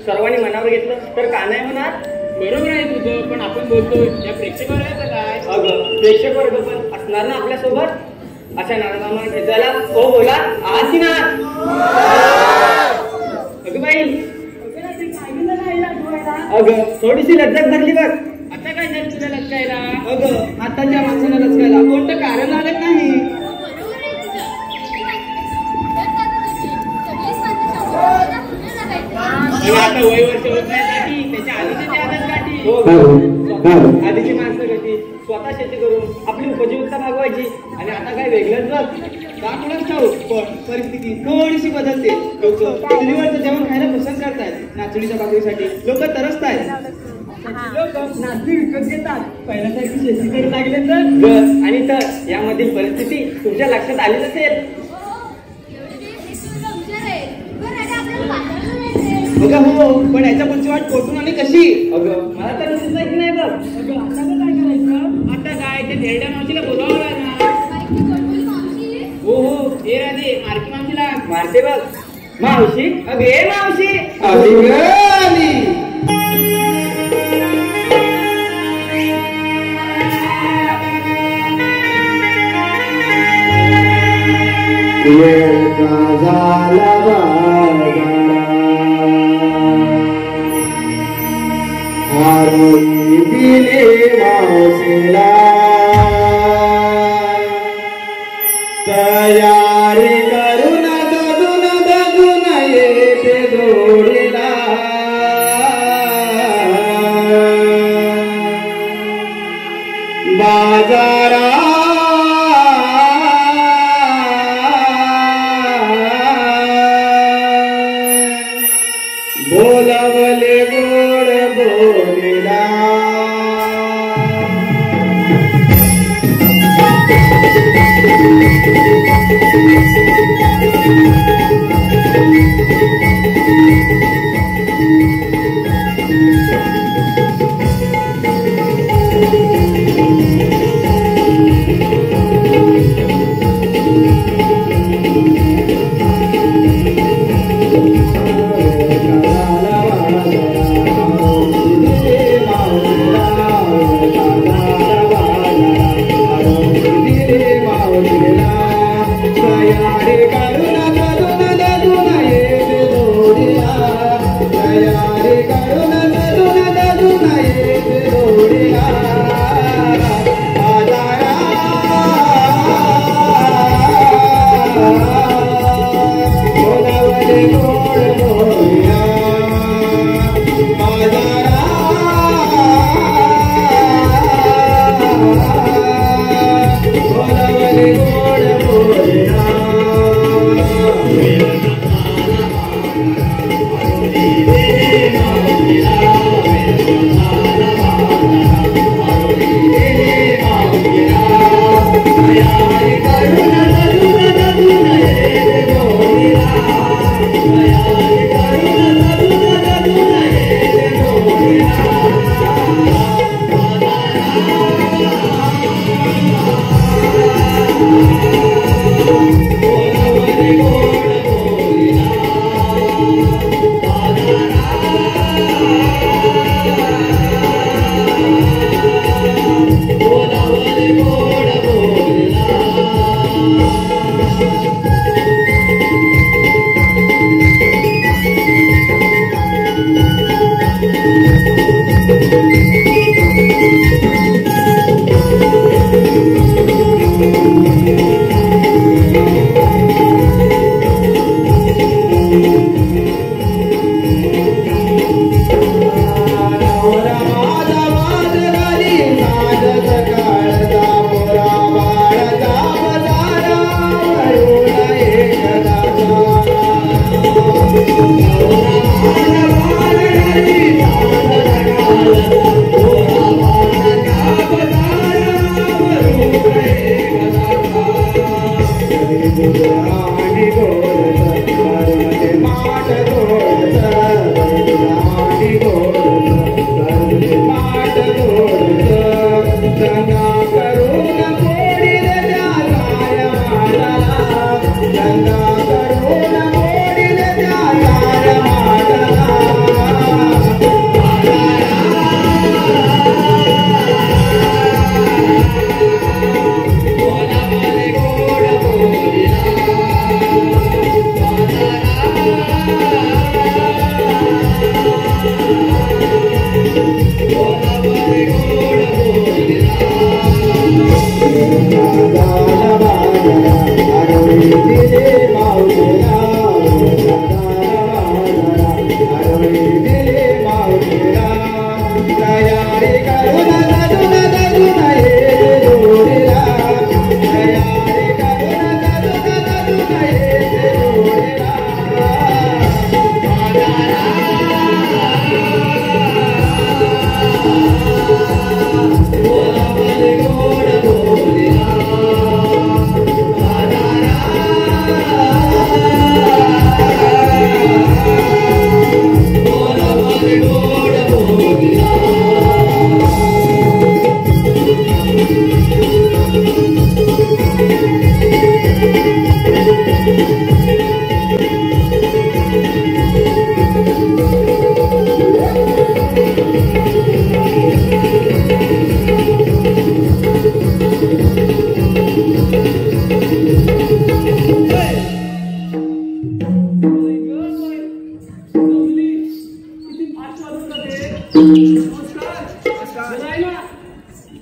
सर्वांनी मनावर घेतलं तर का नाही होणार? बरोबर आहे तुझं, पण आपण बोलतोय या प्रेक्षक वर्गाचं काय? अगं प्रेक्षक वर्ग पण असणार ना आपल्या सोबत. अशा नारदामाला भेटायला हो बोला आहात ना? अगं बाई, अगं थोडीशी लज्जत धरली बघ. आता काय झालं तुला लचकायला? अगं आताच्या माणसाला लचकायला कोणतं कारण लागत नाही. आता वय वर्ष होत नाही त्याच्या आधीची आदत गाठी. आधीची माणसं कशी स्वतः शेती करून आपली उपजीविका भागवायची आणि आता काय वेगळंच बघ. त्यामुळेच ठाऊक पण परिस्थिती थोडीशी बदलते. लोक चुलीवरचं जेवण खायला पसंत करतायत. नाचणीच्या भाकरीसाठी लोक तरसतायत. लोक नाचणी विकत घेतात. पहिल्यासारखी शेती करू लागले तर आणि तर यामधील परिस्थिती तुमच्या लक्षात आलीच असेल. अगं हो, पण याच्या पुढची वाट कोठून आणि कशी? अगं मला तर दिसत नाही बघ. अगं आता काय करायचं? आता काय ते धेरड्या मावशीला बोलावं लागणार. हो हो, हे राधे मारकी मावशीला मारते बघ. मावशी अगे मावशी तयारी करून दगून येते जोडीला बाजारा बोलवले गोड बोलीला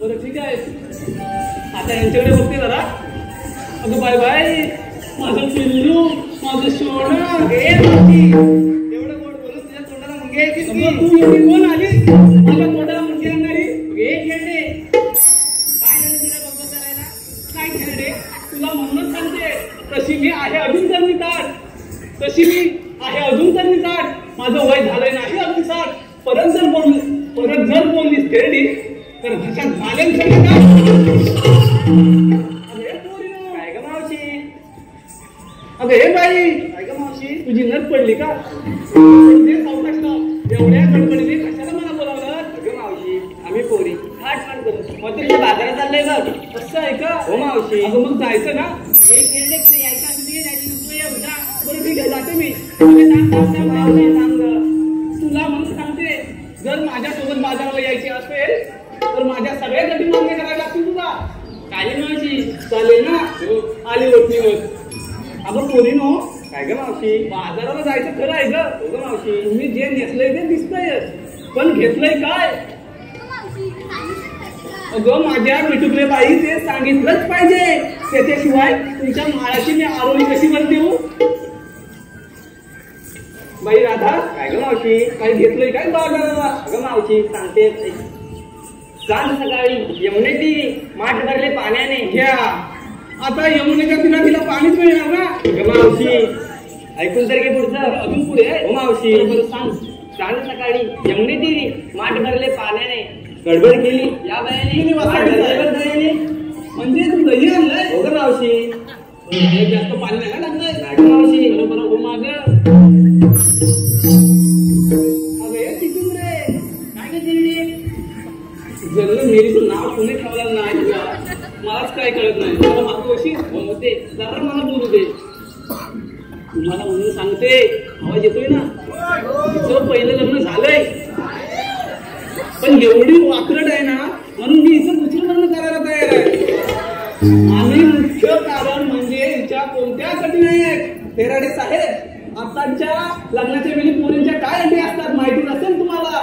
बरं ठीक आहे. आता यांच्याकडे बघते जरा. अगं बाय बाय, माझं पिल्लू, माझं सोनं. एवढं गोड बोलून तुझ्या तोंडाला मुंग्या येतील की? तू एवढी कोण आली माझ्या तोंडाला मुंगी आणणारी? काय झालं तुला बघ करायला? काय झालं रे? तुला म्हणूनच सांगते, तशी मी आहे अजून तर निताट. तशी मी आहे अजून तर निताट. माझं वय झालंय नाही अजून 60. परत जर बोललीस तेरडी तर भाषा झाले काय ग मावशी? अगं हे बाई, काय ग मावशी? तुझी नद पडली का? एवढ्या कडकडीने कशाला मला बोलावलं? अगं मावशी, आम्ही पोरी आठ पण करतो. मग तुम्ही बाजारात चाललंय बघ. असं आहे का? हो मावशी. अगं मग जायचं ना? यायचं असं ते नाही नको येऊ जा. बरं ठीक आहे, जाते मी. सांग तुला म्हणून सांगते, जर माझ्यासोबत बाजाराला यायची असेल तर माझ्या सगळ्या गटी मान्य करायला लागतील तुला. चालेल मावशी. चालेल ना? आली वटणीवर. अगं पोरीनो, काय ग मावशी? बाजाराला जायचं खरं आहे ग. हो ग मावशी. तुम्ही जे नेसलंय ते दिसतंय, पण घेतलंय काय? अगं माझ्या मिठुकले बाई, ते सांगितलंच पाहिजे. त्याच्याशिवाय तुमच्या माळाची मी आरोळी कशी वर देऊ? बाई राधा, काय ग मावशी? काही घेतलंय काय बाजाराला? अगं मावशी सांगते, काल सकाळी यमुनेची माठ भरले पाण्याने. घ्या. आता यमुनेच्या तिला पाणीच मिळणार ना? अगं मावशी, ऐकून तर घे पुढचं. अजून पुढे आहे. हो मावशी. बरोबर सांग. काल सकाळी यमुने तीरी माठ भरले पाण्याने गडबड केली या बायाने माठ भरले दह्याने. म्हणजे तू दही आणलंय. हो ग मावशी. एक जास्त पाणी नाही का टाकलंय. नाही ग मावशी. बरोबर हो माग. अरे तिथून रे काय का तिरडी जर मेरीचं नाव कोणी ठेवलं नाही तुला मलाच काय कळत नाही. मला मागोशी होते जरा मला बोलू दे. तुम्हाला म्हणून सांगते आवाज येतोय ना. तिचं पहिलं लग्न झालंय पण एवढी वात्रट आहे ना म्हणून मी हिचं दुसरं लग्न करायला तयार आहे. आणि मुख्य कारण म्हणजे हिच्या कोणत्याच अटी नाही आहेत. तेराडे साहेब आताच्या लग्नाच्या वेळी पोरींच्या काय अटी असतात माहिती नसेल तुम्हाला.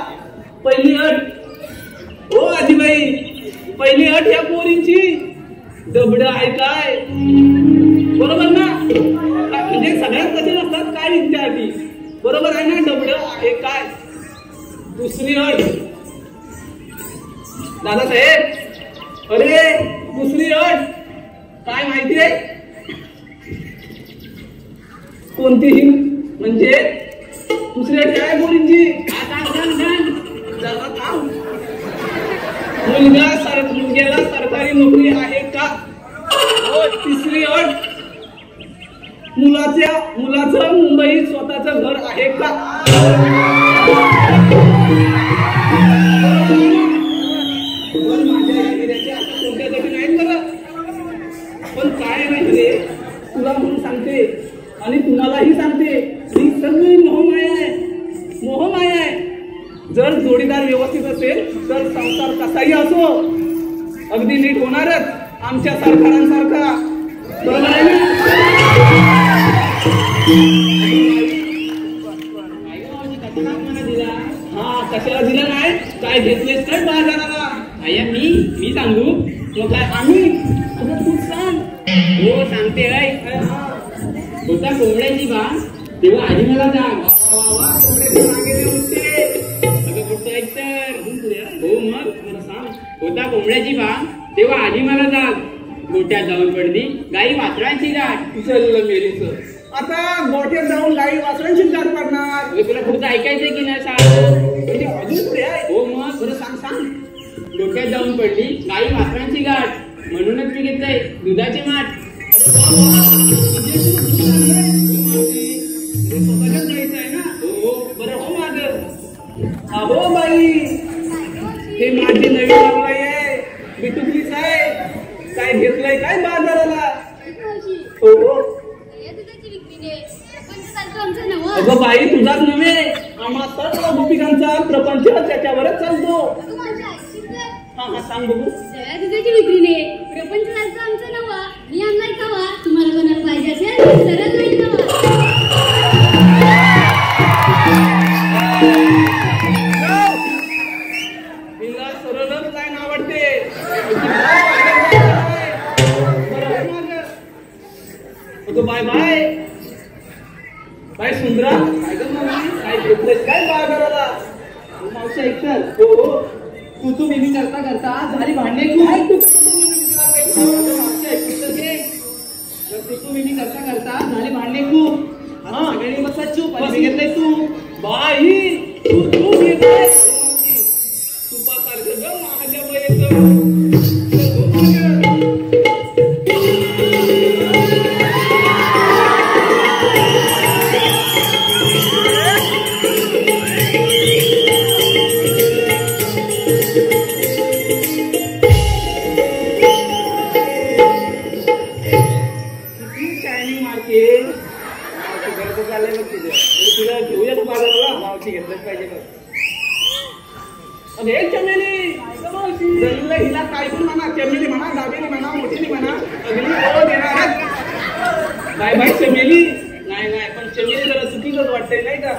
पहिली अट हो आजीबाई पहिली अट या पोरींची दबड आहे काय. बरोबर ना. म्हणजे सगळ्यात कसे नसतात काय विद्या अटी. बरोबर आहे ना. दबड आहे काय. दुसरी अट दादासाहेब अरे दुसरी अट काय माहिती आहे कोणतीही म्हणजे दुसरी अट काय पोरींची जरा थांब. मुलग्याला सरकारी नोकरी आहे का. हो तिसरी अट मुलाचं मुंबईत स्वतःचं घर आहे का. माझ्या एरियाच्या आता कोणत्या गटी नाहीत बघा. पण काय नाही रे तुला म्हणून सांगते आणि तुम्हालाही सांगते ही सगळी मोहमाया आहे. मोहमाया आहे. जर जोडीदार व्यवस्थित असेल तर संसार कसाही असो अगदी नीट होणारच आमच्या सरकारांसारखा. बरोबर आहे ना. हा कशाला दिला नाही काय घेतलेस काय बाजाराला. आया मी सांगू मग काय आम्ही अगं तू सांग. हो सांगते काय. होता कोंबड्याची बाण तेव्हा आधी मला सांग. अगं कुठं ऐक तर. हो मग मला सांग. होता कोंबड्याची बाण तेव्हा आधी मला जाग गोट्यात जाऊन पडली गाई वासरांची गाठ. चल मेलीचं आता गोट्यात जाऊन गाई वासरांची गाठ पडणार. अगं तुला पुढचं ऐकायचंय की नाही सांग. म्हणजे अजून पुढे आहे. हो मग बरं सांग सांग. डोक्यात जाऊन पडली गाई वासरांची गाठ म्हणूनच मी घेतलंय दुधाचे माठ. स्वतःच्याच गाईचं आहे ना. हो बरं हो माझं. अहो बाई हे माझी नवीन बाई आहे. बिटुकलीच आहे. काय घेतलंय काय बाजाराला. हो हो अगं बाई तुझाच नव्हे आम्हा सर्व गोपिकांचा प्रपंच त्याच्यावरच चालतो. हा हा सांग बघू. दुधाची विक्रीने प्रपंच चालतो आमचा नवा. मी आणलाय कावा. तुम्हाला कोणाला पाहिजे असेल सरळ जाईल नवा. तिला सरळच लाईन आवडते. अगं बाय बाय बाय सुंदरा काय गं मम्मी काय घेतलंस काय बाजाराला. मावशी ऐकताल. हो हो तू मिमी करता करता झाली भांडणे तू मिमी करता करता झाली भांडणे खूप. हा सगळ्यांनी बसा चूप आणि घेतलंय तू बाई तू घेतलंय तुपासारखं ग माझ्या वयचं. तुला घेऊया तू बाजाराला. मावशी घेतलंच पाहिजे बघ. अरे चमेली जरीला हिला काय पण म्हणा. चमेली म्हणा दाबेली म्हणा मोठीली म्हणा अगदी हो देणारच. बाय बाय चमेली. नाही नाही पण चमेली जरा चुकीचंच वाटतंय नाही का.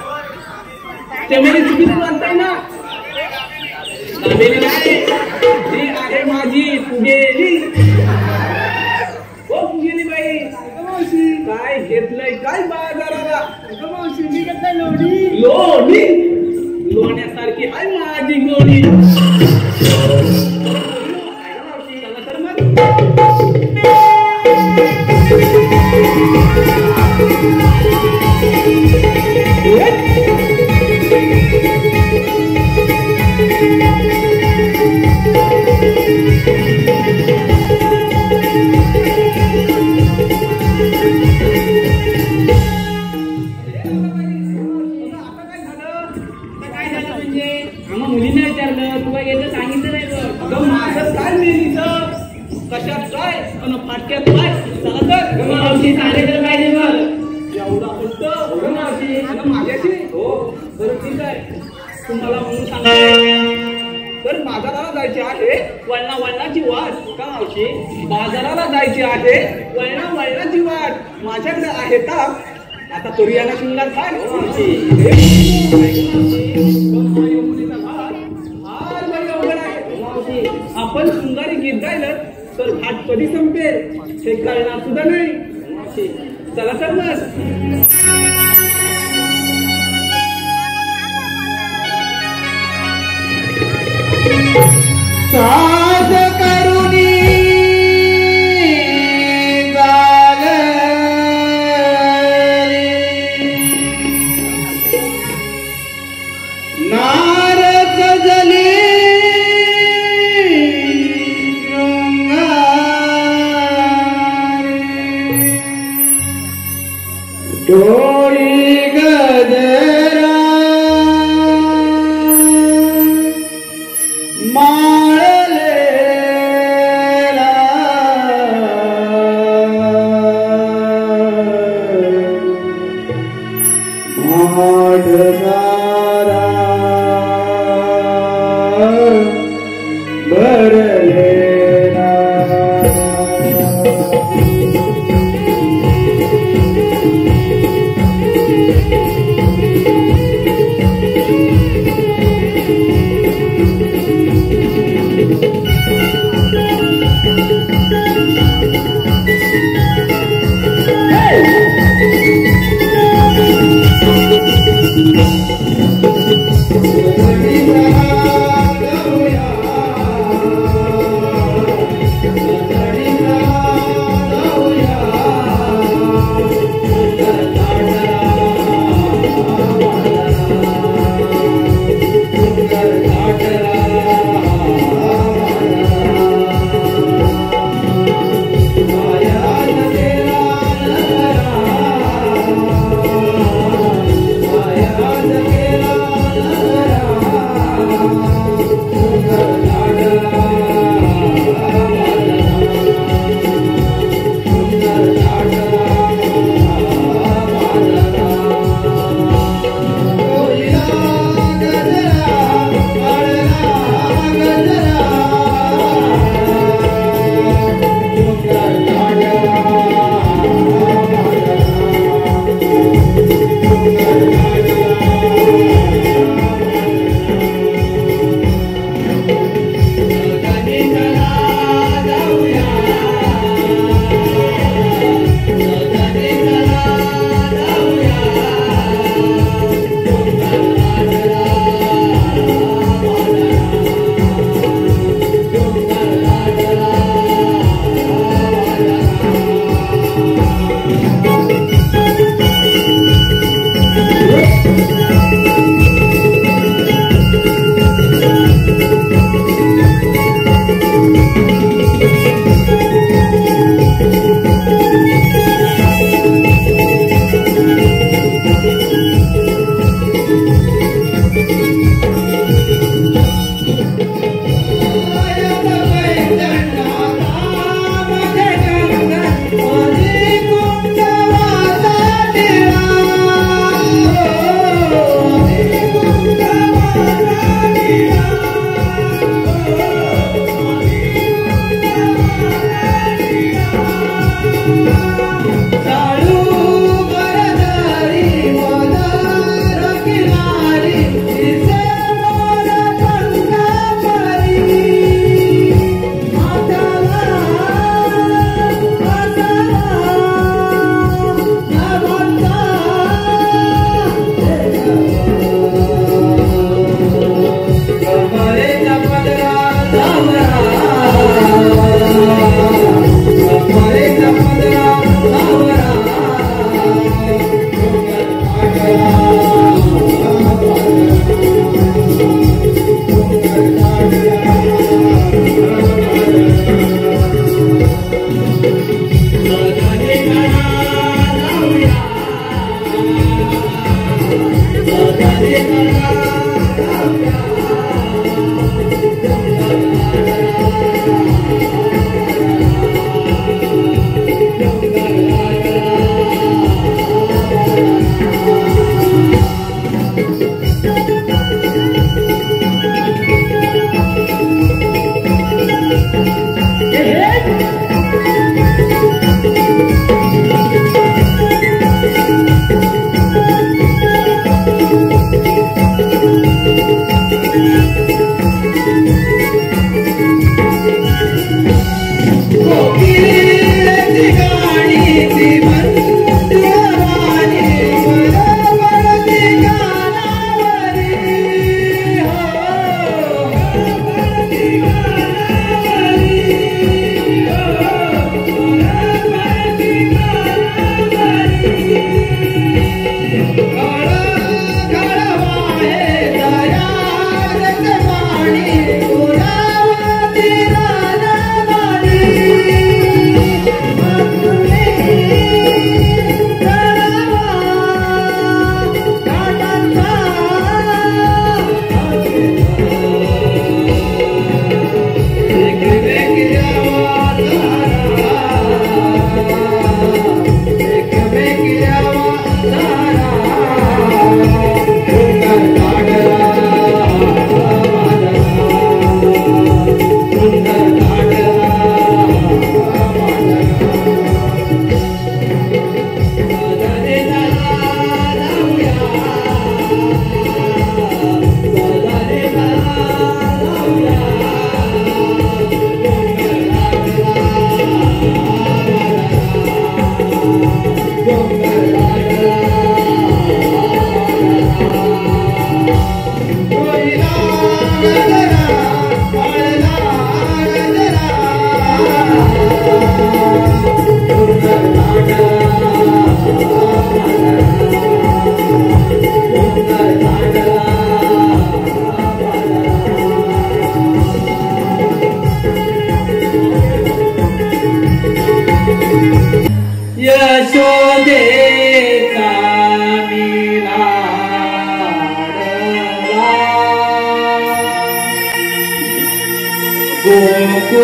चमेली चुकीचंच वाटतंय ना. दाबेली नाही ती आहे माझी फुगेली. हो फुगेली बाई काय घेतलंय काय बाजाराला. लोणी लोणी लोण्यासारखी आहे माझी गोडी. चला तर मग मावशी सांगायचं पाहिजे बघ एवढा फक्त हो मावशी आता माझ्याशी हो बरं ठीक आहे तुम्हाला म्हणून सांगतो तर बाजाराला जायचे आहे वळणाची वाट का मावशी बाजाराला जायची आहे वळणाची वाट माझ्याकडे आहे ताक आता तुरियाला शिंगात घाल मावशी मावशी आपण शृंगारी गीत गायलं तर घाट कधी संपेल हे कळणार सुद्धा नाही मावशी चला तर मग साध करुणी गागरी नारद जली डोळी गजरा माळले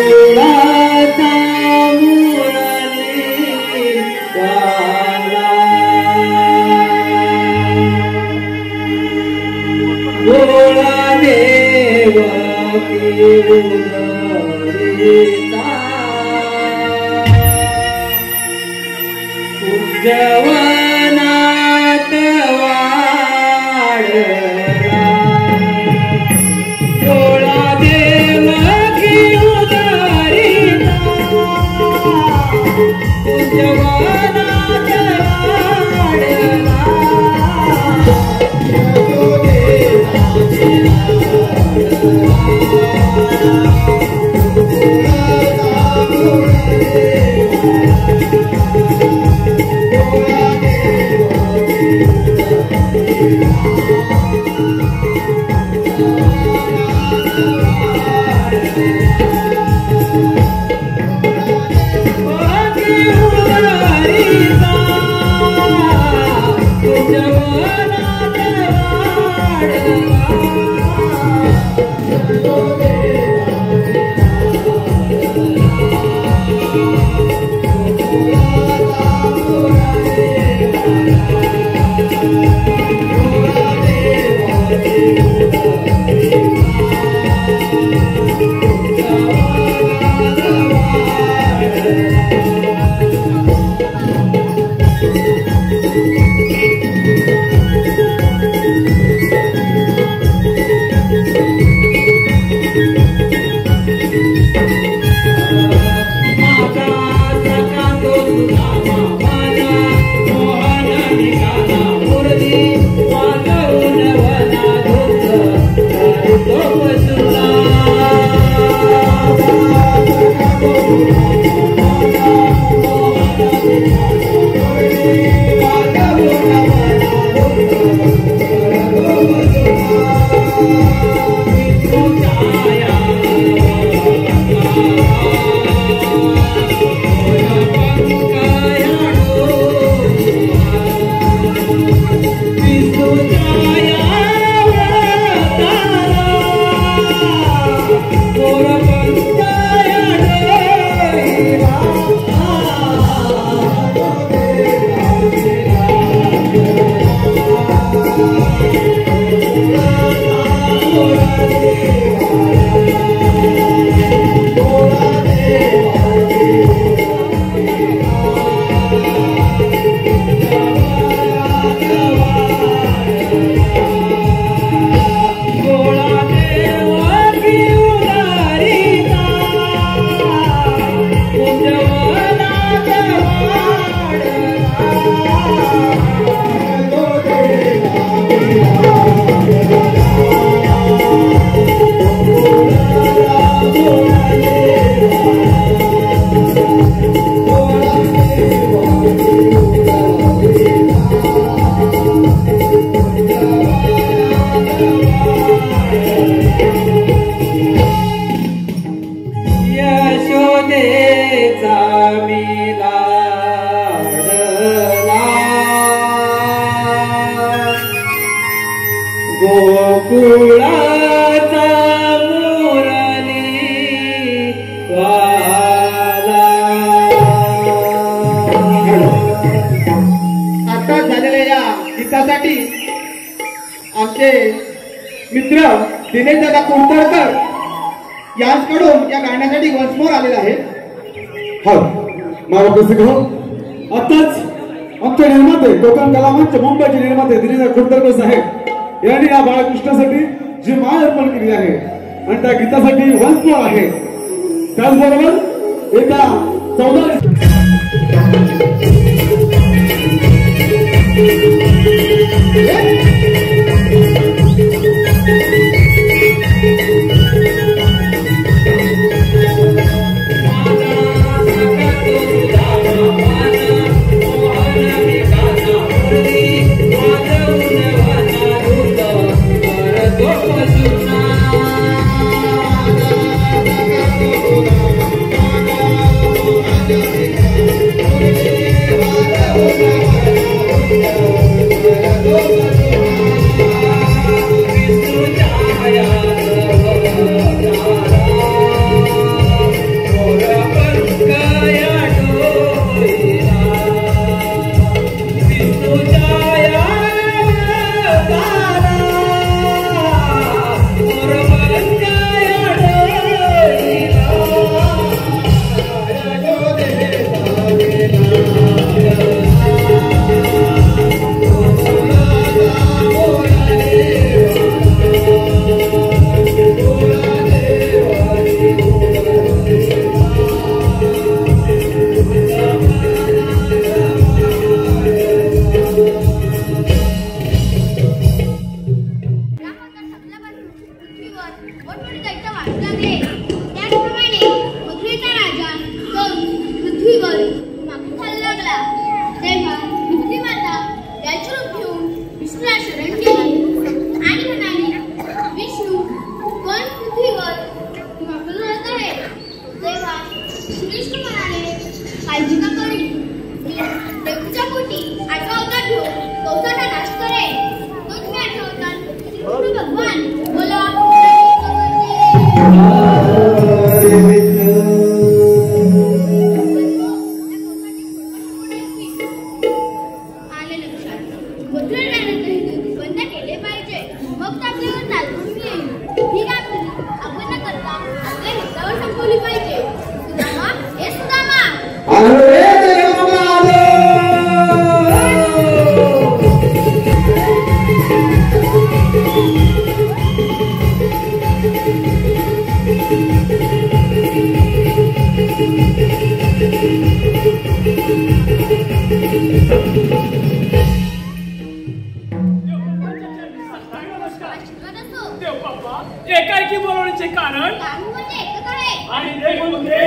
गोकुळाचा मुरली वाला गोळा देवकी उजळीता उज्जवनात वाढला गोळा देवकी उजळीता उज्जवनात वाढला Yeah. कुळाचा मोराने वाला. आता झालेल्या या गीतासाठी आमचे मित्र दिनेश दादा कुलकर्णी यांच्याकडून या गाण्यासाठी वन्स मोर आलेला आहे. हा माझा प्रसिद्ध आताच आमचे निर्माते कोकण कलामंच मुंबईचे निर्माते दिनेश कुलकर्णी साहेब यांनी या बाळकृष्णासाठी जी माळ अर्पण केली आहे आणि त्या गीतासाठी वन्स मोर आहे. त्याचबरोबर एका 14 एकाएकी बोलवण्याचे कारण आणि ते म्हणजे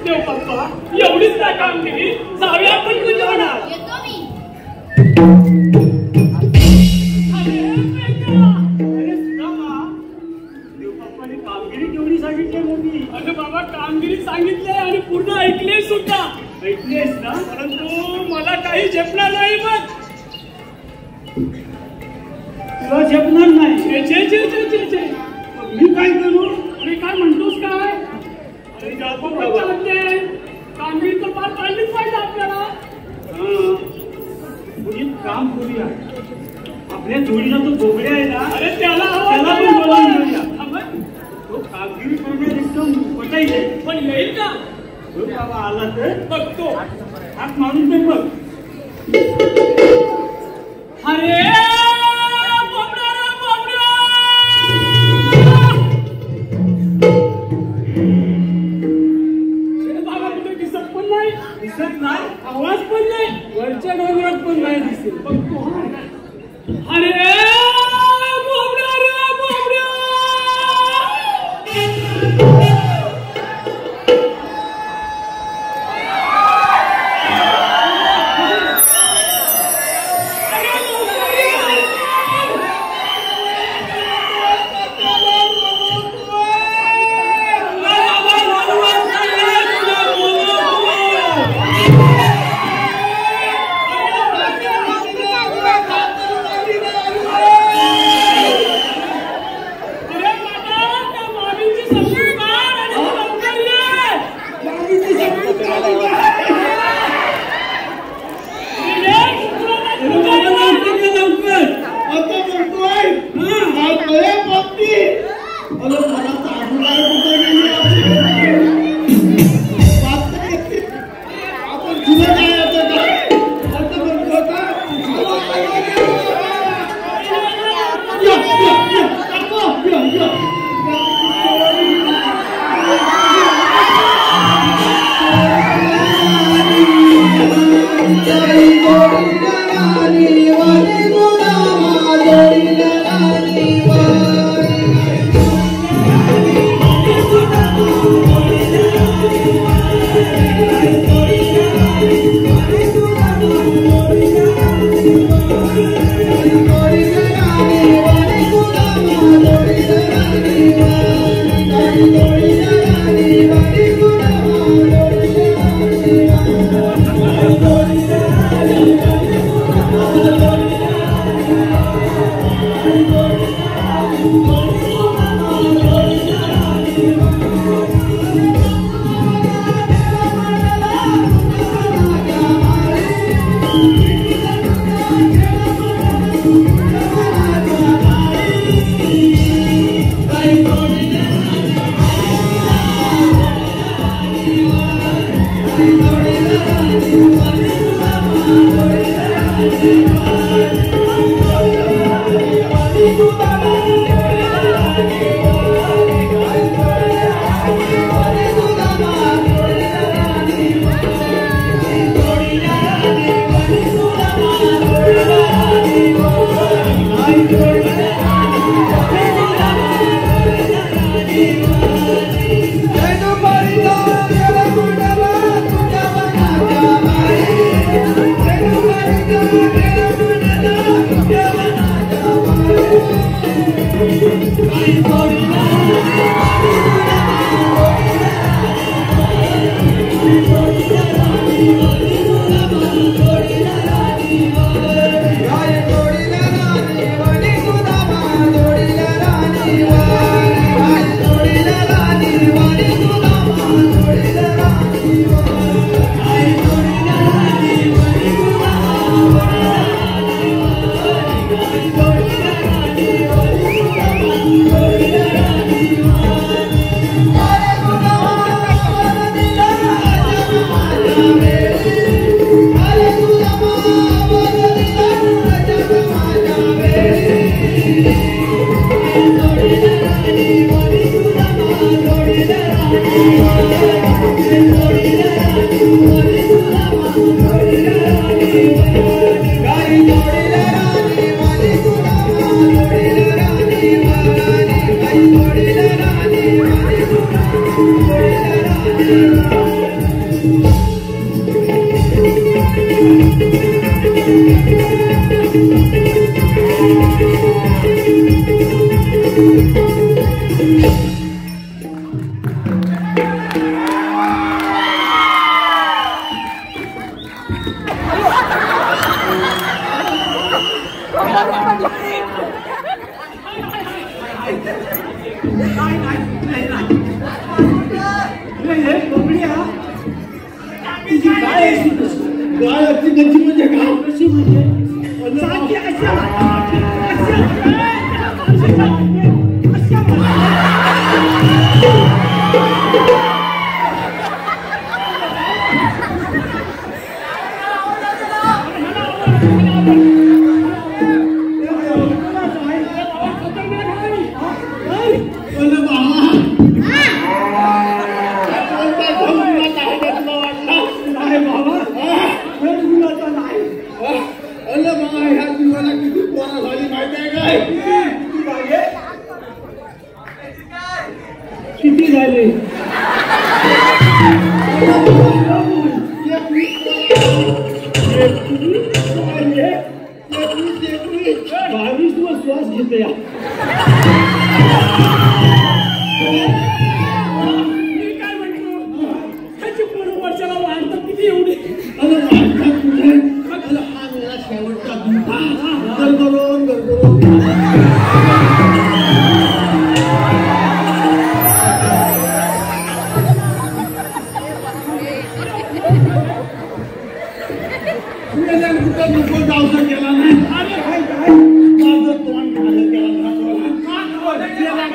देव पप्पा एवढीच काय कामगिरी जाऊया आपण कुठे होणार अगं बाबा कामगिरी सांगितले आणि पूर्ण ऐकले सुद्धा ऐकलेस ना परंतु मला काही झेपणार नाही बघ तुला झेपणार नाही मी काय करू अरे काय म्हणतोस काय अरे कामगिरी तर पार पाडलीच पाहिजे आपल्याला काम करूया आपल्या जोडीला तो बोबड्या आहे ना अरे त्याला पण बोलावून घेऊया कामगिरी करण्यात एकदम पटायचे पण येईल का बाबा आला तर बघतो हात मारून ते बघ अरे बाबा कुठे दिसत पण नाही आवाज पण नाही वरच्या डोंगरात पण नाही दिसेल बघतो अरे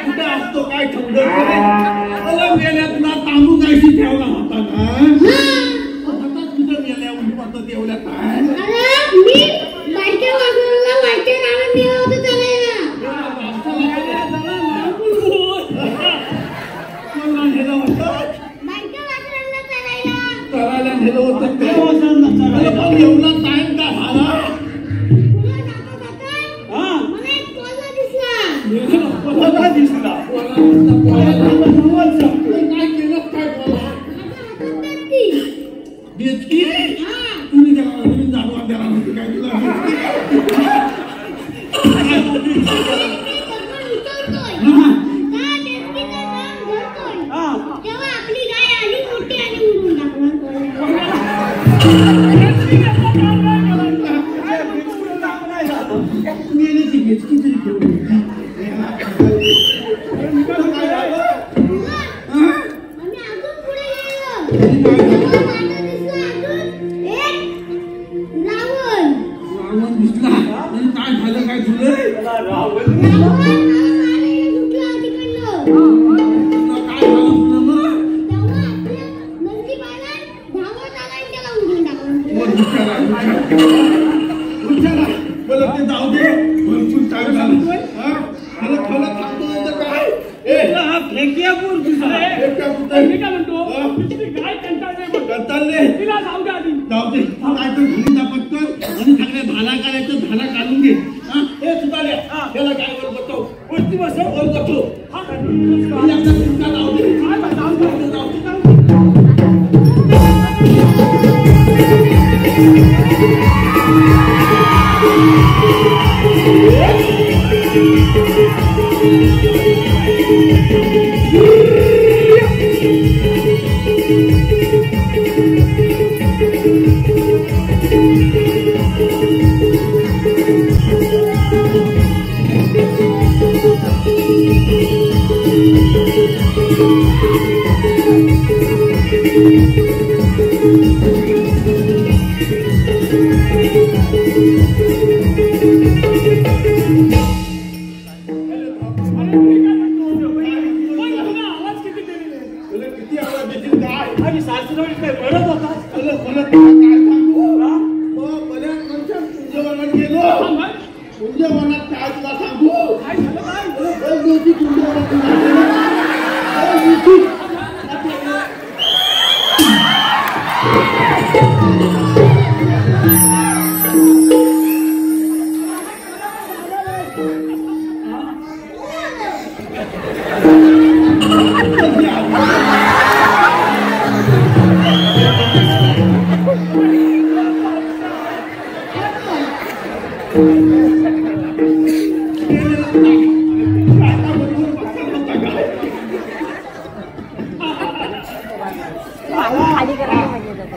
कुठे तो काय ठेवलं मला मेल्या तुला तांबू कायशी ठेवला होता ना हातात कुठं मेल्या उठपात एवढ्या काय अरे मी बायक्या वागूला बायक्या नावाने नेलं होतं चालायला बायक्या वागूला चालायला करायला नेलं होतं एवढा टाइम का झाला तुला जाता मला एक कोल्हा दिसला दिसला काय केलं काय बोला बेचकी तुम्ही त्याला नवीन जाणवा द्याला म्हणते काय तुला तेव्हा आपली गाय आली मोठी आणि उडून टाकला मेल्याची बेचकी तरी ठेवली आम्ही अजून पुढे गेलो तेव्हा माझं दिसलं अजून एक रावण रावण दिसला आणि काय झालं काय तुला रावण मारायला सुटला तिकडनं काय झालं तुला मग तेव्हा आपल्या नंदीबाला धावत आला आणि त्याला उडून टाकलं विचारा बोला ते जाऊ दे भरपूर टाइम झाला मला खाला थांबतो नाही तर काय हा फेकियापूर दुसरे एकटा कुठे मी काय म्हणतो ती गाय कंटाळले बघ करताले तिला जाऊ दे आधी जाऊ दे तू काय तर घरी दापत कर आणि सगळे भाला काढायचं भाला काढून घे हे सुधारल्या त्याला काय वर बसव वरती बसव वर बसव हा एकदा तुमचा जाऊ दे काय जाऊ दे जाऊ दे आवाज किती दिलेले तुला किती आवाज देतील काय आणि सासुरवाडी काय रडत होता तुला काय सांगू बऱ्याच नंतर कुंजवनात गेलो कुंजवनात काय तुला सांगू काय झालं काय दोन दिवशी कुंजवनात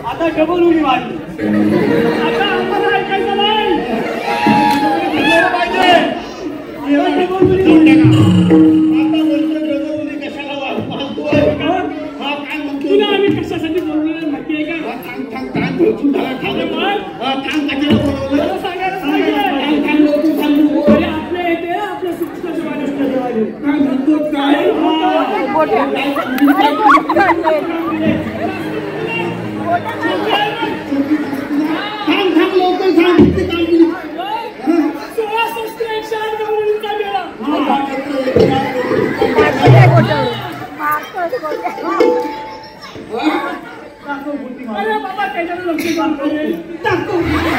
आता डबल उडी मारली आता आम्हाला ऐकायचं नाही पाहिजे डबल उडी मारली आता बोलतो डबल कशाला मानतोय हा काय म्हणतो तुला आम्ही कशासाठी बोलवलं माहितीये का थांब भरपूर झाला थांब कशाला बोलवलं मला सांगायला पाहिजे अरे आपल्या इथे आपल्या शिक्षण जेवायला काय म्हणतो काय थांब लवकर सांग किती काम केली 16 शस्त्र 108 मुलींचा गेला अरे बाबा त्याच्यावर लक्ष टाकतो 16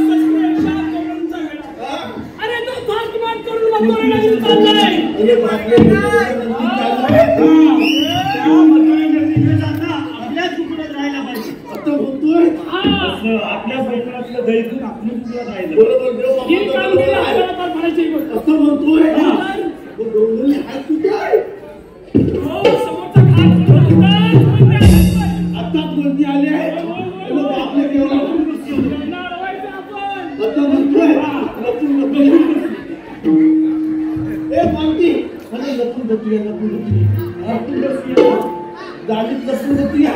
शस्त्र 108 मुलींचा गेला अरे तो थाट मार करून मथुरेला चाललाय अरे बापरे आपल्याच कुकडत राहायला पाहिजे आता बोलतोय आपल्या पैशातलं दैतून आपली कुकडत राहिलं बरोबर देव ही बाबा कामगिरी बरोबर आहे. आपल्याला पार पाडायची आहे. असं म्हणतोय डोंगरी हात कुठे आहे हो, समोरचा घाट सोडून आता कोणती आली आहे आपल्या केवढा येणार व्हायचं आपण. आता म्हणतोय लपून ए मानती अरे लपून बसूया गाडीत लपून बसूया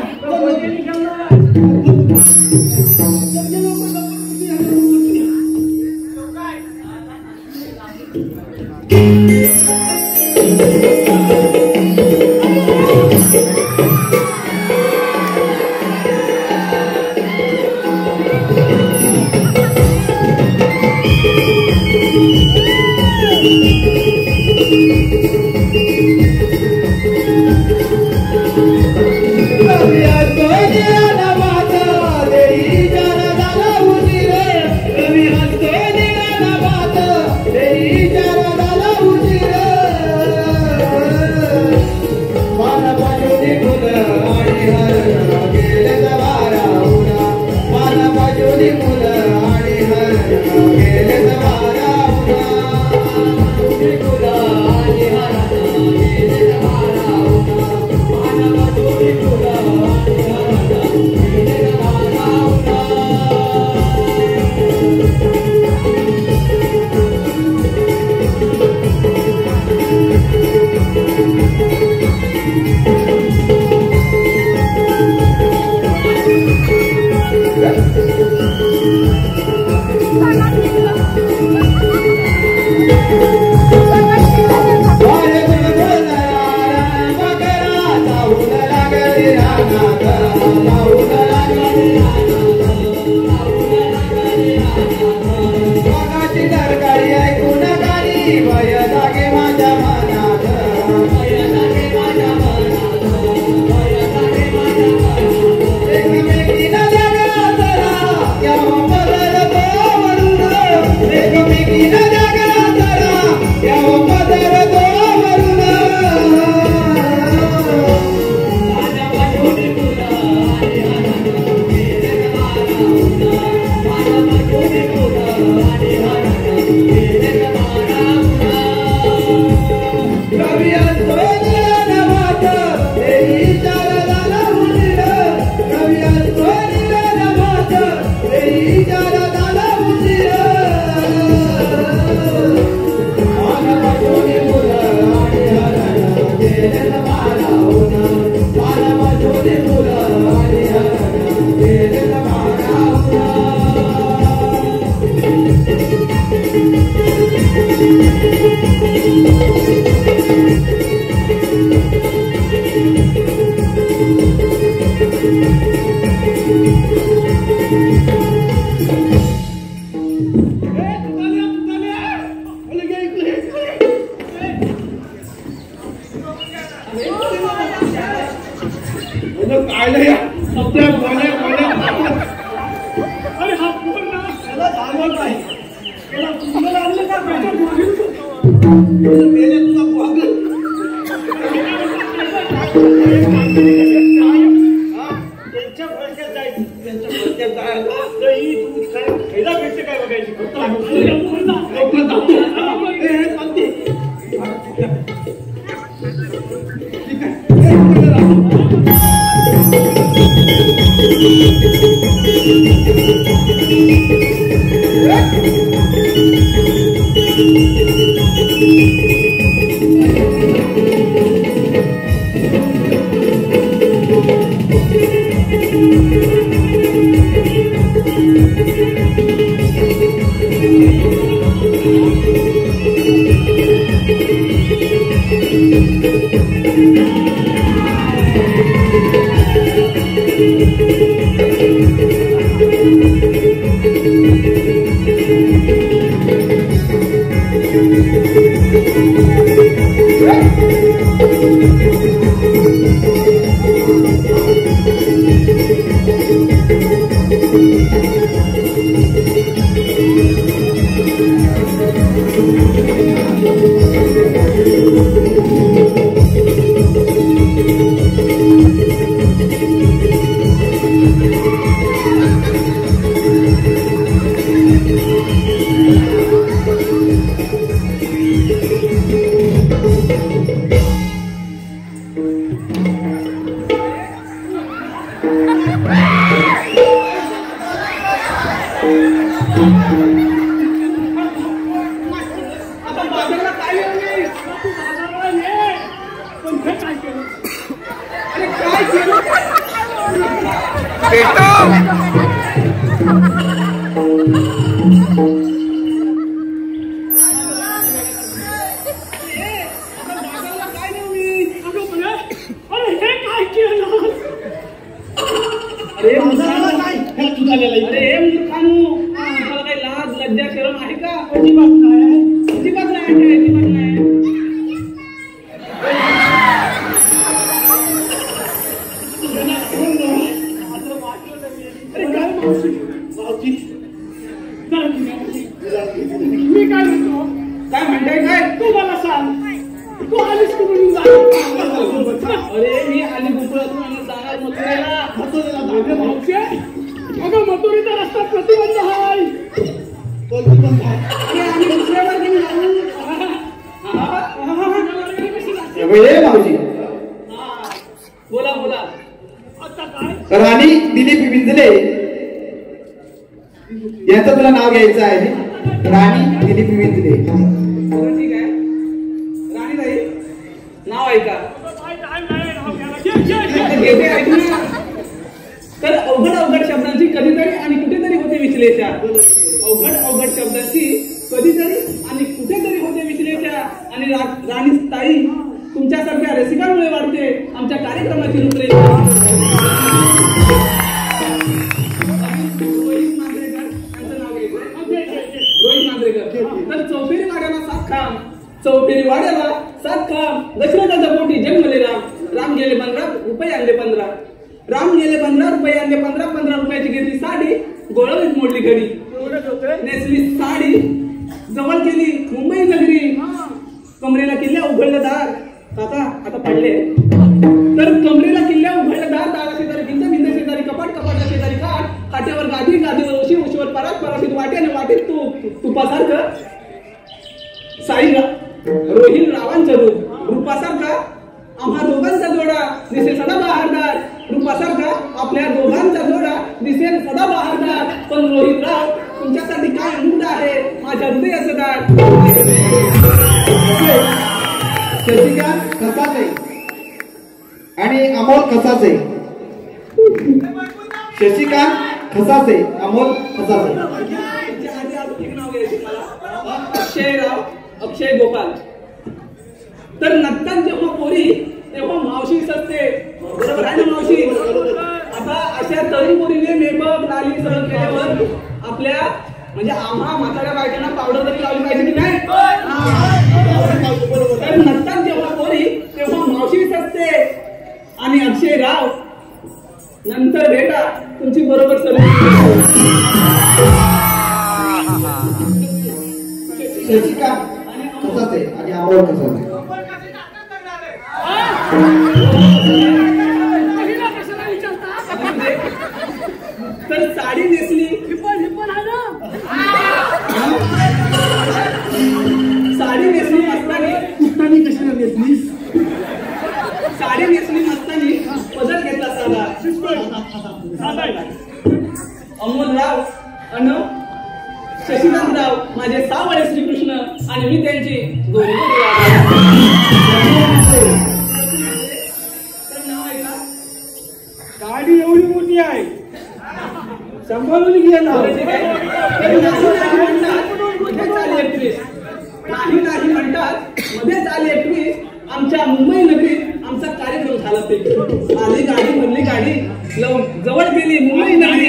मगाची दरकारी ऐकून गाणी भय जागे माझ्या मनात एकमेकीला जागा जरा यावा पदर तो वरून एकमेकीला जागा जरा यावा पदर तो वरून राणी दिलीप विंजले याचं तुला नाव घ्यायचं आहे. राणी दिलीप विंजले. ठीक आहे. राणी ताई नाव ऐका. तर अवघड अवघड शब्दांची कधीतरी आणि कुठेतरी होते विश्लेषण. अवघड अवघड शब्दांची कधीतरी आणि कुठेतरी होते विश्लेषण. आणि राणी ताई तुमच्यासारख्या रसिकांमुळे वाढते आमच्या कार्यक्रमाची रूपरेषा. यांचं नाव घ्यायचं. मांजरेकर. तर चौफेरी वाड्याला 7 खांब, चौफेरी वाड्याला 7 खांब. दशरथाच्या पोटी जन्मले राम, राम गेले 15 रुपये आणले 15. राम गेले 15 रुपये आणले 15. 15 रुपयाची घेतली साडी, गोळवीत मोडली घडी. नेसली साडी, जवळ केली मुंबई नगरी. कमरेला किल्ल्या उघडलं दार, काका आता पडले. तर कमरेला किल्ल्या उघडलं दार, दारा शेजारी भिंत, भिंत शेजारी कपाट, कपाटा शेजारी काठ, काट्यावर गादी, गादीवर उशी, उशीवर परात, परातीत वाटे आणि वाटेत तूप, तुपासारखं साईला रोहित रावांचं रूप, रूपासारखा आम्हा दोघांचा जोडा दिसेल सदा बहारदार. रूपासारखा आपल्या दोघांचा जोडा दिसेल सदा बहारदार. पण रोहित राव तुमच्यासाठी काय मूड आहे माझ्या हृदयाचं दार. शशिकांत खसाचे आणि अमोल खसाचे. शशिकांत खसाचे, अमोल खसाचे. अक्षयराव अक्षय गोपाल. तर नंतर जेव्हा पोरी तेव्हा मावशी असते, बरोबर आहे ना मावशी. आता अशा तरुण पोरीने मेकअप लाली सरळ केल्यावर आपल्या म्हणजे आम्हा म्हाताऱ्या बायकांना पावडर तरी लावली पाहिजे की नाही. तर नंतर जेव्हा पोरी तेव्हा मावशी असते. आणि अक्षयराव नंतर बेटा तुमची बरोबर सर्व. शशिकांत खसाचे आणि अमोल खसाचे. तर साडी नेसली, साडी नेसली नसताना कशाला नेसलीस. साडी नेसली नसताना पदर घेतला साधा. अमोलराव अन शशिकांतराव माझे सावळे श्रीकृष्ण आणि मी त्यांची दोन्ही गाडी एवढी मोठी आहे, सांभाळून घे ना. नाही म्हणतात मध्येच आली एकवीस. आमच्या मुंबई नगरीत आमचा कार्यक्रम झाला. ते आली गाडी, भरली गाडी, जवळ गेली मुंबई नगरी.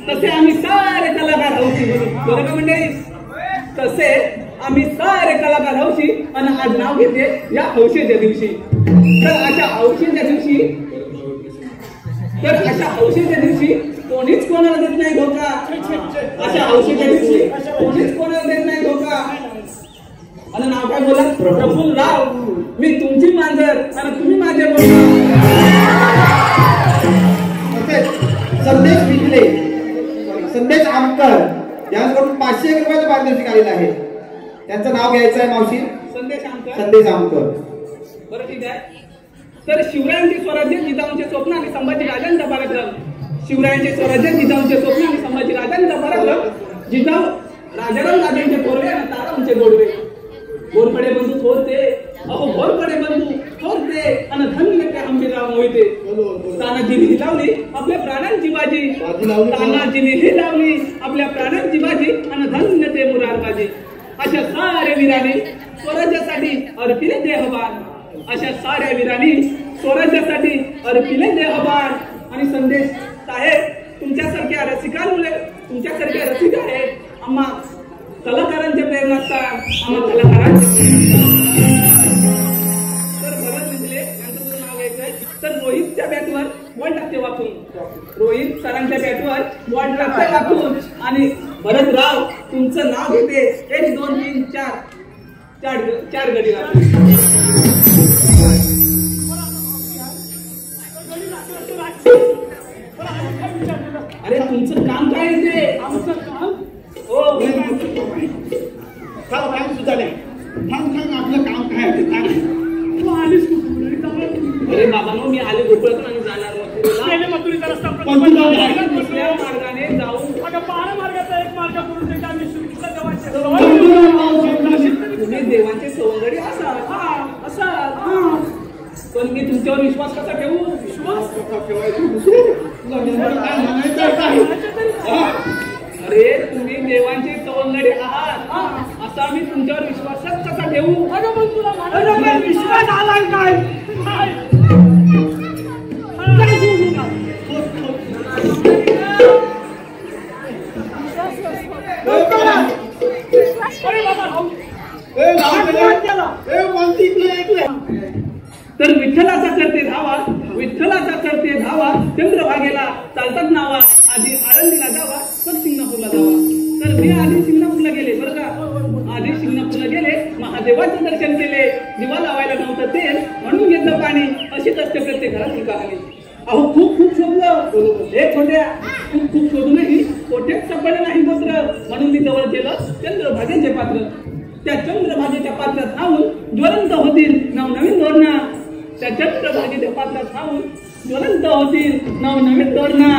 तसे आम्ही सारे कलाकार हौशी, बरोबर मंडळी. तसे आम्ही सारे कलाकार हौशी आणि आज नाव घेते या हौशेच्या दिवशी. तर अशा हौशेच्या दिवशी कोणीच कोणाला देत नाही धोका. अशा हौशेच्या दिवशी कोणीच कोणाला देत नाही धोका. आणि नाव काय बोला, प्रफुल्ल राव. मी तुमची मांजर आणि तुम्ही माझे बोला. संदेश विकले, संदेश आमकर यांच्याकडून 500 रुपयाचं पारितोषिक आलेलं आहे. त्यांचं नाव घ्यायचं आहे मावशी. संदेश आमकर. संदेश आमकर. बरं ठीक आहे. तर शिवरायांचे स्वराज्य जिजाऊंचे स्वप्न आणि संभाजी राजांचा पराक्रम. शिवरायांचे स्वराज्य जिजाऊंचे स्वप्न आणि संभाजी राजांचा पराक्रम. जिजाऊ राजाराम राजांचे थोरवे आणि तारांचे गोडवे. घोरपडे बंधू थोरते, अहो घोरपडे बंधू थोरते आणि धन्य ते हंबीरराव मोहिते. तानाजीने ही लावली आपल्या प्राणांची बाजी. तानाजीने ही लावली आपल्या प्राणांची बाजी आणि धन्य ते मुरारबाजी. अशा साऱ्या वीरांनी स्वराज्यासाठी अर्पिले देहबान. अशा साऱ्या वीरांनी स्वराज्यासाठी अर्पिले देहबान. आणि संदेश साहेब तुमच्यासारख्या रसिकांमुळे, तुमच्यासारख्या रसिक आहेत आम्हा कलाकारांचे प्रेरणा असतात. आम्हा कलाकारांचे तर भरत दिसले यांचं तुझं नाव घ्यायचंय. तर रोहितच्या बॅटवर बॉल टाकते वाकून. रोहित सरांच्या बॅटवर बॉल टाकते वाकून. आणि भरत राव तुमचं नाव घेते. 1 2 3 4 गडी लागते. अरे तुमचं काम काय येते. आमचं काम हो काम सुद्धा नाही. आपलं काम काय आहे ते तू आलीस कुठून. अरे बाबांनो मी आले गोकुळातून आणि जाणार मथुरीचा रस्ता दुसऱ्या मार्गाने जाऊ. बारा मार्गाचा एक मार्ग करून देता आम्ही श्रीकृष्ण तुम्ही देवांचे सवंगडी असाल. असाल पण मी तुमच्यावर विश्वास कसा ठेवू. विश्वास कसा अरे तुम्ही देवांचे सवंगडी आहात असा मी तुमच्यावर विश्वास कसा ठेवू. तुला विश्वास आला काय अरे बाबा राहू दे. ए, आठ वाट त्याला. मानसी ऐकलंय. तर विठ्ठलाचा करते धावा, विठ्ठलाचा करते धावा, चंद्रभागेला चालतात नावा, आधी आळंदीला जावा मग सिंगापूरला जावा. तर मी आधी सिंगापूरला गेले बरं का, आधी सिंगापूरला गेले, महादेवाचं दर्शन केले, दिवा लावायला नव्हतं तेल म्हणून घेतलं पाणी, अशीच असते प्रत्येक घरात ही कहाणी. अहो खूप खूप शोधलं, हे खोट्या खूप खूप शोधूनही कोठेच सापडलं नाही पत्र, म्हणून मी जवळ केलं चंद्रभागेचे पात्र. त्या चंद्रभागेच्या पात्रात राहून ज्वलंत होतील नवनवीन धोरणा, त्या चंद्रभागेच्या पात्रात राहून ज्वलंत होतील नवनवीन धोरणा.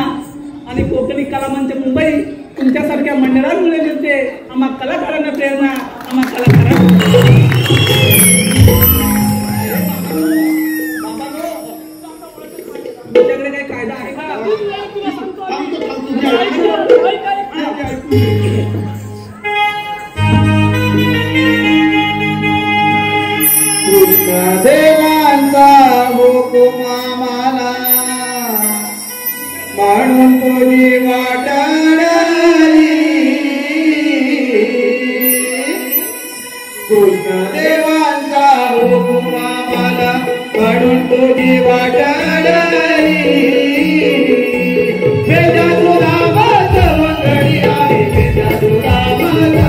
आणि कोकणी कलामंच मुंबई तुमच्यासारख्या मंडळांमुळे मिळते आम्हा कलाकारांना प्रेरणा, आम्हा कलाकारांना. तुमच्याकडे काही कायदा आहे का? देवांचा हुकुम आम्हाला म्हणून तुझी वाटाडली. कृष्ण देवांचा हुकुम आम्हाला म्हणून तुझी वाटाडली. वेदा तुला वाजवणी आहे, वेदा तुला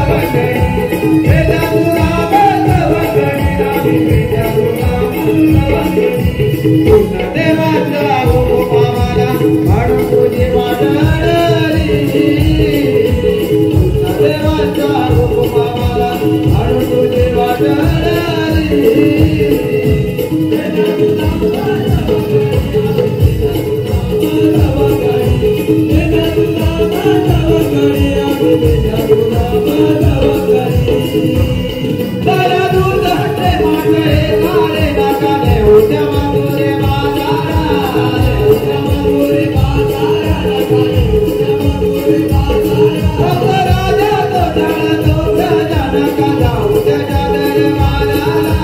वाजवणी, वेदा तुला वाजवणी आहे, वेदा तुला वाजवणी. कृष्ण देवांचा हुकुम आम्हाला म्हणून तुझी वाटाडली. कृष्ण देवांचा हुकुम आम्हाला म्हणून तुझी वाटाडली. वेदा तुला वाजवणी, वेदा तुला वाजवणी आहे, वेदा तुला वाजवणी. दादा दूध हटे माटे काळे नाकाने होत्या मातुरे बाजारा, होत्या मातुरे बाजारा, होत्या मातुरे बाजारा. राजा तो झाला तो राजा नका जाऊ त्याच्या दरबाराला,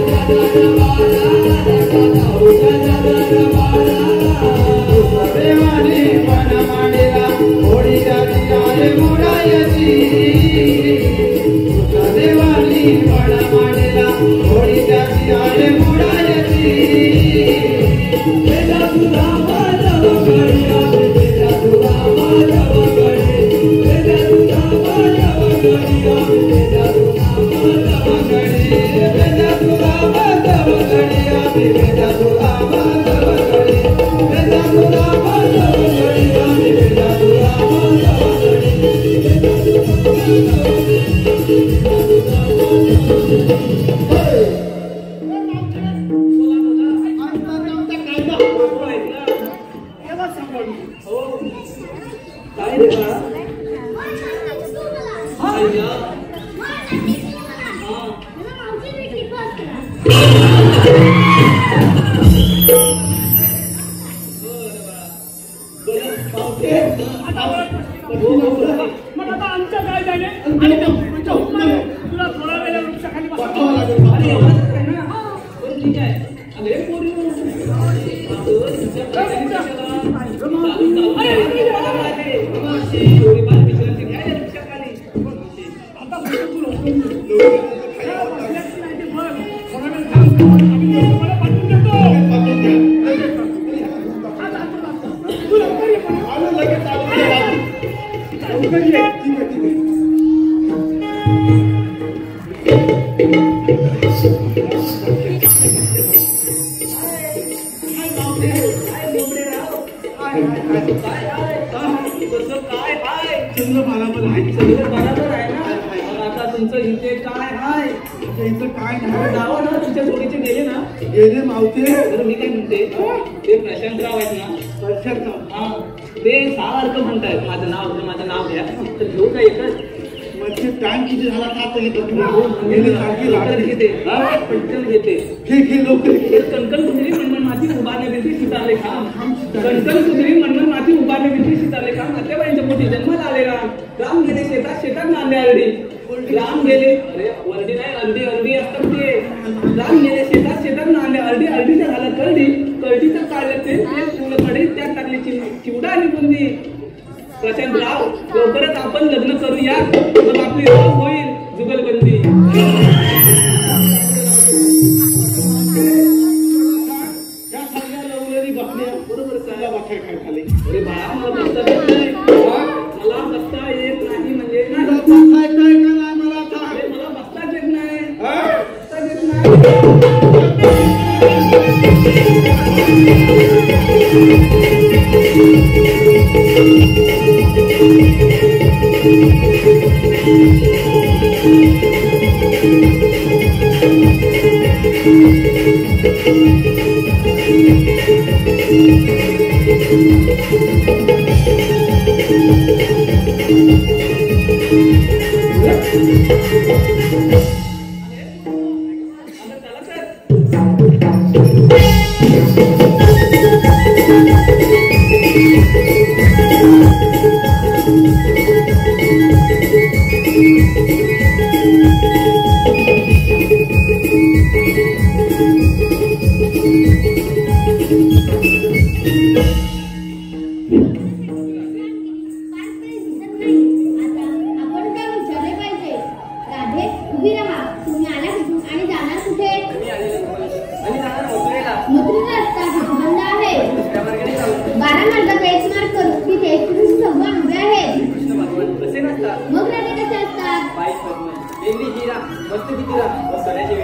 त्याच्या दरबाराला नका जाऊ त्याच्या दरबाराला. देवाने मन मांडला होळी राजी आले मुडायची. देवानी मन मांडला होळी राजी आले मुडायची. वेदा तुला वाजवणी आहे, वेदा तुला वाजवणी, वेदा तुला वाजवणी आहे, वेदा तुला वाजवणी, वेदा तुला वाजवणी आहे, वेदा तुला वाजवणी, वेदा तुला वाजवणी आहे, वेदा तुला काय रे बाळा? मग आता आमचं काय झाले आणि तुमच्या हुकमाने तुला थोडा वेळ वृक्षाखाली बसावं लागेल. अरे एवढंच आहे ना? बरं, ठीक आहे. अरे पोरी, आता तुमचं इथे काय आहे? इथं काय नाही जावा ना, तुमच्या जोडीचे गेले ना. गेले मावते. तर मी काय म्हणते, ते प्रशांतराव आहेत ना, वर्षात हा, ते सारखं म्हणतायत माझं नाव घ्या. तर घेऊ का एकच? म्हणजे टाइम किती झाला का आता येतो घेते पटकन घेते. लोक कणकण कुंजरी मनमन माती उभारण्याविषयी सुतारले काम, कणकण कुंजरी मनमन माती उभारण्याविषयी सुतारले काम. नातेवाईंच्या पोटी जन्माला आले राम गेले शेतात, शेतात नांदे आरडी. राम गेले, अरे वरडी नाही, अर्धी अर्धी असतात ते. राम गेले शेतात, शेतात नांदे आरडी, अर्डीच्या झाला करडी, करडीचं काढलं ते फुलं कडे त्यात टाकली चिवडा आणि बुंदी. प्रशांतराव, लवकरच आपण लग्न करूया, मग आपली रोज होईल जुगलबंदी. या सगळ्या लवलेली बातम्या बरोबर तुला वाटाय काय झाले? अरे बाळा, मला बसता येत नाही. मला बसता येत नाही म्हणजे नाही. तुला बघताय काय का नाही मला आता? अरे मला बसताच येत नाही. हा? बसताच येत नाही. आता चला तर. आपण काय विचारले पाहिजे? राधे, उभी राहा. तुम्ही आला कुठून आणि जाणार कुठे? आणि जाणार मथुरेला. मथुरेला रस्ता प्रतिबंध आहे. दुसऱ्या मार्गाने जाऊ. 12 मार्ग पेच मार्ग करू की तेच कृष्ण भगवान उभे आहेत. कृष्ण भगवान कसे नसतात? मग राधे कसे असतात? बाई पद्म, देवी हिरा, मस्तकी तिरा व सोन्याचे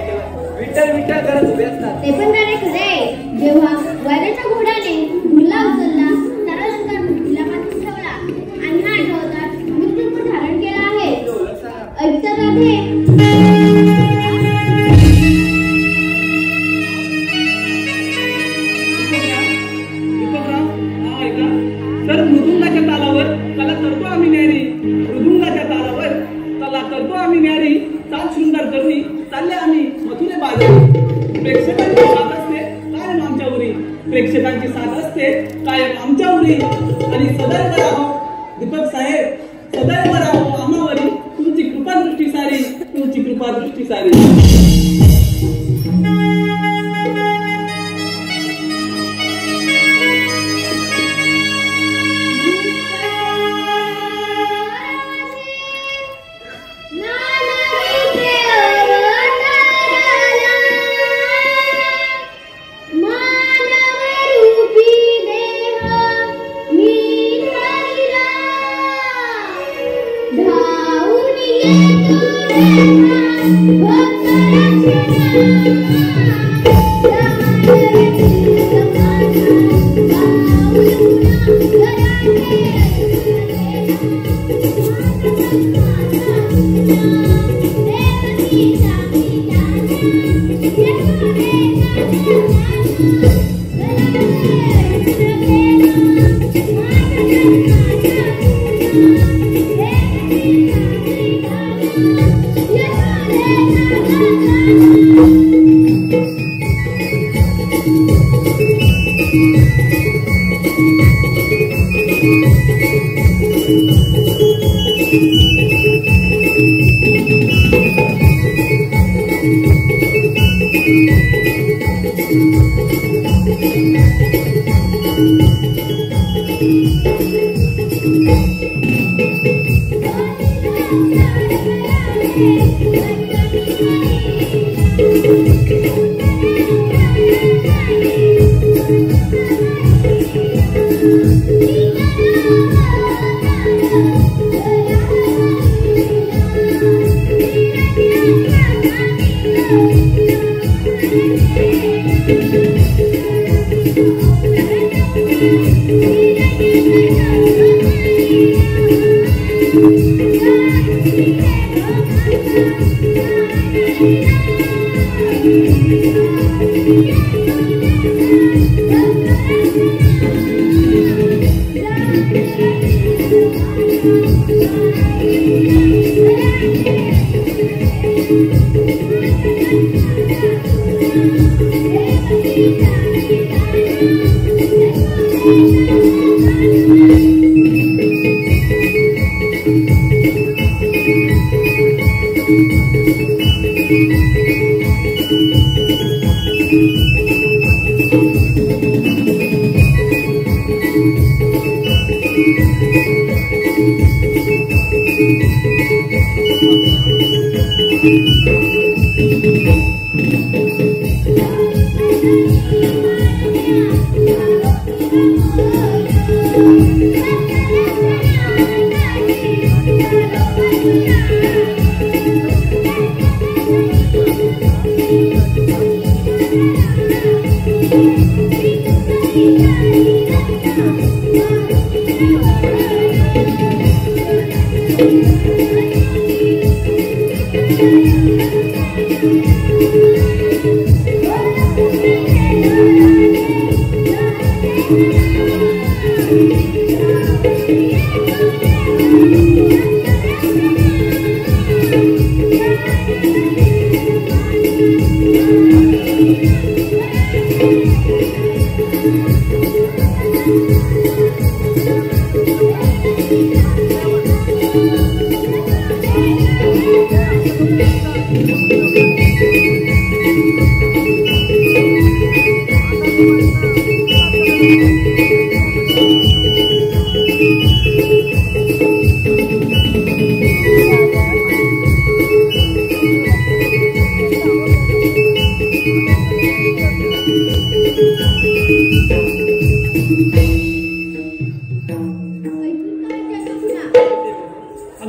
विठ्ठल विठ्ठल करत उभे असतात. ते पण राधे खरे आहे. जेव्हा वैराच्या घोड्याने घुरला उचलला, सारा लंकार मृत्यूला पाठवून ठेवला आणि हा अवतार मृत्यूरूप धारण केला आहे. ओळख सांगा. ऐकतात राधे? दीपकराव, हा ऐका. तर मृदुंगाच्या तालावर कला करतो आम्ही न्यारी. मृदुंगाच्या तालावर कला करतो आम्ही न्यारी. चाल शृंगार करणी चालले आम्ही मथुरे बाजारी. प्रेक्षकांची साथ असते कायम आमच्या उरी. प्रेक्षकांची साथ असते कायम आमच्या उरी. आणि सदैव राहो दीपक साहेब, सदैव राहो आम्हावरी. तुमची कृपा दृष्टी सारी, तुमची कृपा दृष्टी सारी. अगं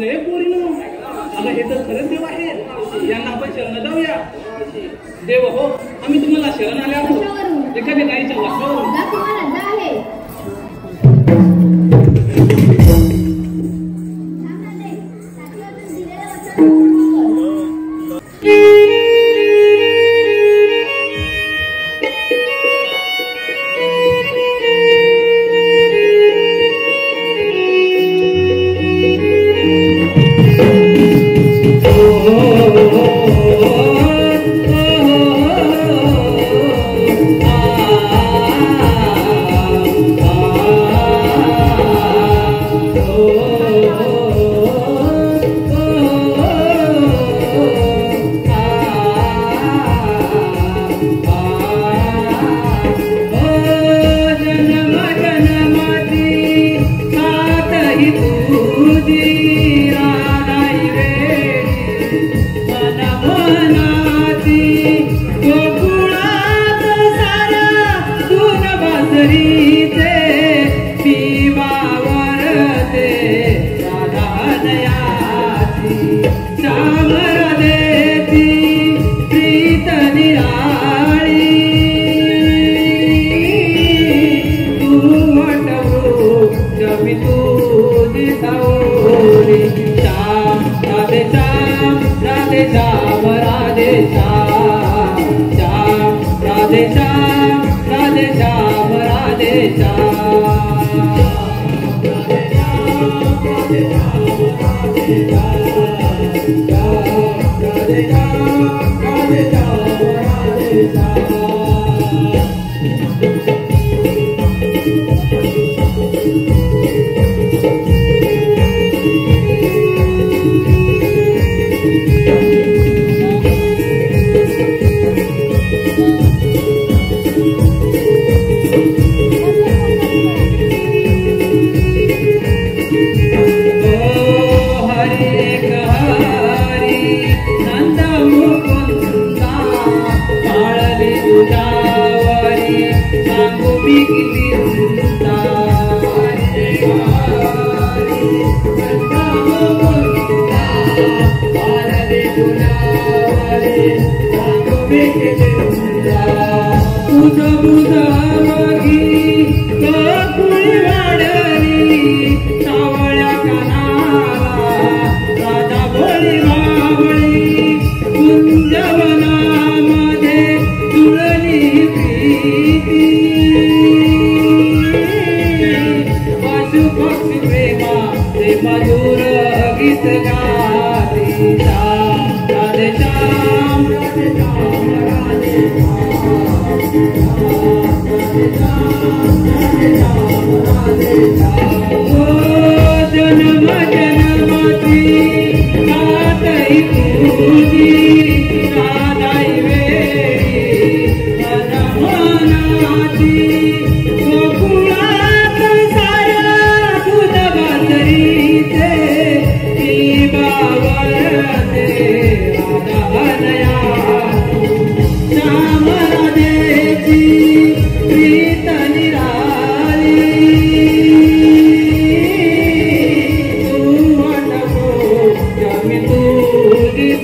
हे पोरीनो, अगं हे तर खरंच देव आहेत. यांना आपण शरण जाऊया. देव हो, आम्ही तुम्हाला शरण आले आहोत. एखाद्या गाईच्या वासरावर रे